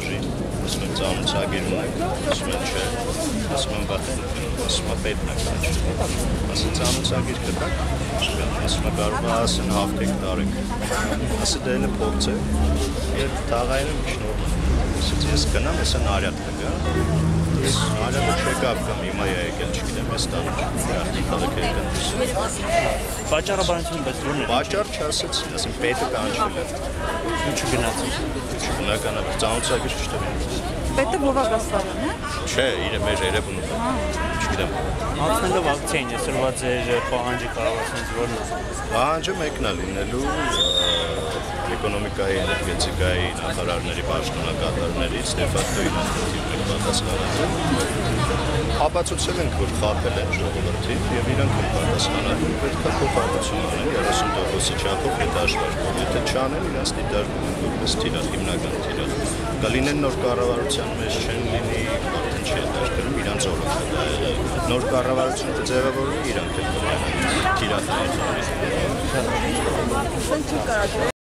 ուժի, ասում են ծանուցագիր ունեք, ասում են չէ, ասում են վատեն, ասում են պետն է կանչի, ասում ծանուցագիր կտակ, ասում են կարող է ասեն հավտեք տարեք, ասում դե էլը փողց է, երբ տաղային եմ շնորհ, ասում ես գնամ, ես են արյատ կգա, ես արյատը չեկավ կամ հիմա է եկել, չգիտեմ, ես տանը տաղեք է եկան Վաճառաբանություն բայց որն է։ Վաճառ չասեցի, ասեմ պետը կանչվել է։ Ինչու գնացի։ Բնականաբար ծանուցագիր չտվին։ Պետը Բովագասարան է։ Չէ, իրը մեր Երևանում է։ Չգիտեմ։ Անցնելով ակցիային սրված ձեր պահանջը կարող ասենց որն է։ Պահանջը մեկն է լինելու էկոնոմիկայի, էներգետիկայի նախարարների պաշտոնակատարների ստեփատոյի պատասխանատու։ Ապացուցել ենք, որ խաբել են ժողովրդին եւ իրանք են պատասխանատու, պետք է փոխհատուցում անեն 30%-ի չափով հետաշվարկով։ Եթե չանեն, իրանց դիտարկում են որպես թիրախ, հիմնական թիրախ։ Կլինեն նոր կառավարության մեջ չեն լինի, արդեն չի հետաշկրում իրանց օրոք դա եղել։ Նոր կառավարությունը կձևավորվի, իրանք էլ կմնան թիրախ։